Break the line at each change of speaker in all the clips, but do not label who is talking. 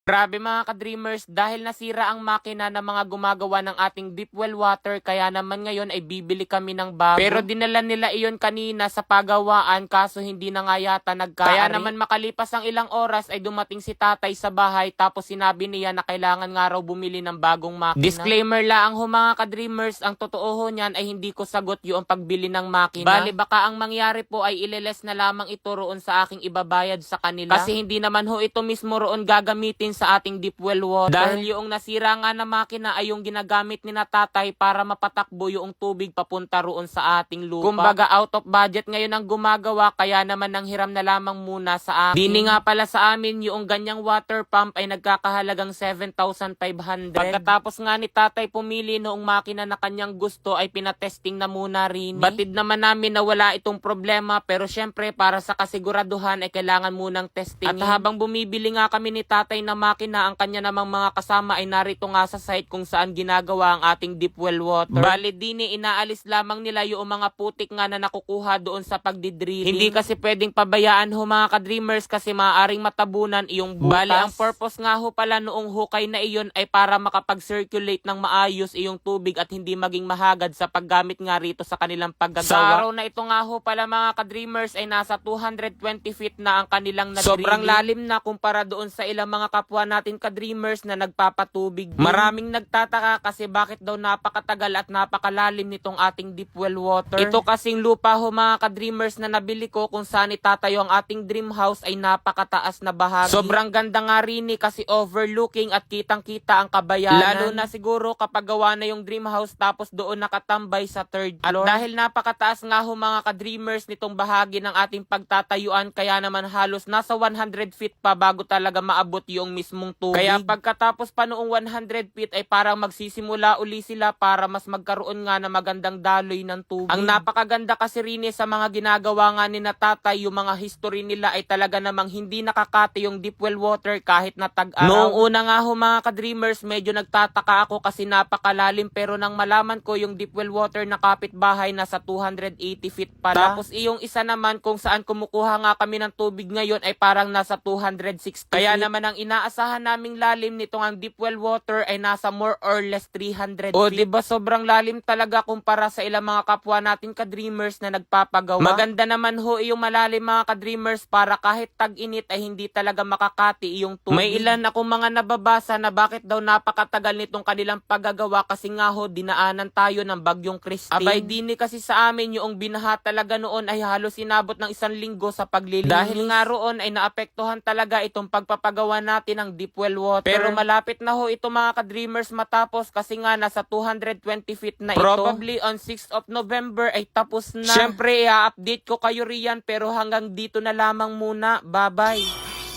Grabe mga ka-dreamers, dahil nasira ang makina ng mga gumagawa ng ating deep well water, kaya naman ngayon ay bibili kami ng bago. Pero dinala nila iyon kanina sa pagawaan, kaso hindi na nga yata nagkaari. Kaya naman makalipas ang ilang oras ay dumating si tatay sa bahay, tapos sinabi niya na kailangan nga raw bumili ng bagong makina. Disclaimer lang ho mga ka-dreamers, ang totoo ho niyan ay hindi ko sagot yung pagbili ng makina. Bali baka ang mangyari po ay ileles na lamang ito roon sa aking ibabayad sa kanila. Kasi hindi naman ho ito mismo roon gagamitin sa ating deep well water. Dahil yung nasira nga na makina ay yung ginagamit ni na tatay para mapatakbo yung tubig papunta roon sa ating lupa. Kumbaga out of budget ngayon ang gumagawa, kaya naman nang hiram na lamang muna sa akin. Dini nga pala sa amin yung ganyang water pump ay nagkakahalagang 7,500. Pagkatapos nga ni tatay pumili noong makina na kanyang gusto ay pinatesting na muna rin. Batid naman namin na wala itong problema, pero syempre para sa kasiguraduhan ay kailangan munang testing. At habang bumibili nga kami ni tatay na makina, ang kanya namang mga kasama ay narito nga sa site kung saan ginagawa ang ating deep well water. Bali dini inaalis lamang nila yung mga putik nga na nakukuha doon sa pagdidrilling. Hindi kasi pwedeng pabayaan ho mga ka-dreamers kasi maaaring matabunan iyong butas. Bali ang purpose nga ho pala noong hukay na iyon ay para makapag-circulate ng maayos iyong tubig at hindi maging mahagad sa paggamit nga rito sa kanilang paggagawa. Sa araw na ito nga ho pala mga ka-dreamers ay nasa 220 feet na ang kanilang na-drilling. Sobrang lalim na kumpara doon sa ilang mga kapwa natin ka-dreamers na nagpapatubig. Maraming nagtataka kasi bakit daw napakatagal at napakalalim nitong ating deep well water. Ito kasing lupa ho mga ka-dreamers na nabili ko kung saan itatayo ang ating dream house ay napakataas na bahagi. Sobrang ganda nga rin kasi overlooking at kitang-kita ang kabayanan. Lalo na siguro kapag gawa na yung dream house tapos doon nakatambay sa third floor. At dahil napakataas nga ho mga ka-dreamers nitong bahagi ng ating pagtatayuan, kaya naman halos nasa 100 feet pa bago talaga maabot yung mismong tubig. Kaya pagkatapos pa noong 100 feet ay parang magsisimula uli sila para mas magkaroon nga na magandang daloy ng tubig. Ang napakaganda kasi rin sa mga ginagawa nga ni na tatay, yung mga history nila ay talaga namang hindi nakakati yung deep well water kahit na tag-araw. Noong una nga ho mga ka-dreamers, medyo nagtataka ako kasi napakalalim, pero nang malaman ko yung deep well water na kapitbahay nasa 280 feet pala. Tapos iyong isa naman kung saan kumukuha nga kami ng tubig ngayon ay parang nasa 260 feet. Kaya naman ang inaasahan naming lalim nitong ang deep well water ay nasa more or less 300 feet. O diba sobrang lalim talaga kumpara sa ilang mga kapwa natin ka-dreamers na nagpapagawa. Maganda naman ho yung malalim mga ka-dreamers para kahit tag-init ay hindi talaga makakati yung tubig. May ilan akong mga nababasa na bakit daw napakatagal nitong kanilang paggagawa kasi nga ho dinaanan tayo ng bagyong Christine. Abay dini kasi sa amin yung binaha talaga noon ay halos inabot ng 1 linggo sa paglilinis. Dahil nga roon ay naapektuhan talaga itong pagpapagawa natin ng deep well water. Pero malapit na ho ito mga ka-dreamers matapos kasi nga nasa 220 feet na ito. Probably on 6th of November ay tapos na. Syempre i-update ko kayo riyan, pero hanggang dito na lamang muna. Bye-bye.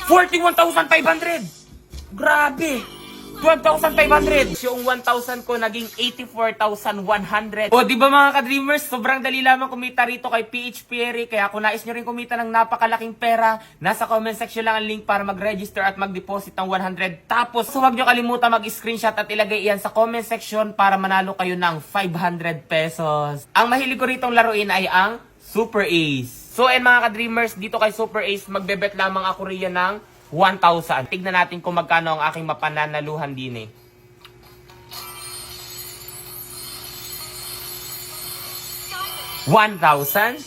41,500! Grabe! 12,500! Yung 1,000 ko naging 84,100. O, di ba mga ka-dreamers, sobrang dali lamang kumita rito kay PH Perry. Kaya kung nais nyo rin kumita ng napakalaking pera, nasa comment section lang ang link para mag-register at mag-deposit ng 100. Tapos, huwag nyo kalimutan mag-screenshot at ilagay iyan sa comment section para manalo kayo ng 500 pesos. Ang mahilig ko ritong laruin ay ang Super Ace. So, mga ka-dreamers, dito kay Super Ace, magbebet lamang ako riyan ng 1,000. Tignan natin kung magkano ang aking mapananaluhan din eh. $1,000?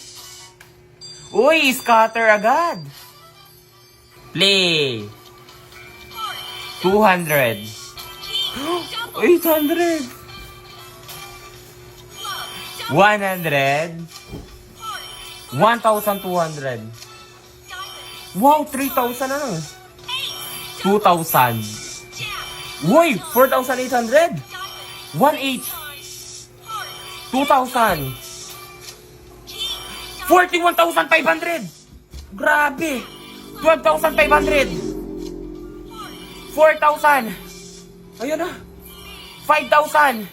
Uy, scatter agad. Play. 200. 800. 100. 1,200. Wow, 3,000 ano? 2,000. Uy, 4,800. 1,800. 2,000. 41,500. Grabe. 12,500. 4,000. Ayun na. 5,000.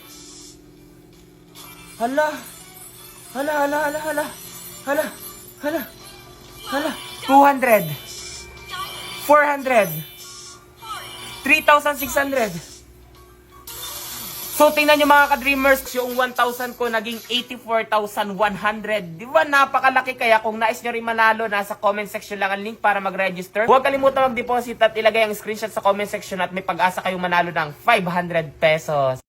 Hala. Hala, hala, hala, hala. Hala, hala. Hala. 200. 400. 3,600. So, tingnan nyo mga ka-dreamers, yung 1,000 ko naging 84,100. Di ba? Napakalaki. Kaya kung nais nyo rin manalo, nasa comment section lang ang link para mag-register. Huwag kalimutan mag-deposit at ilagay ang screenshot sa comment section at may pag-asa kayong manalo ng 500 pesos.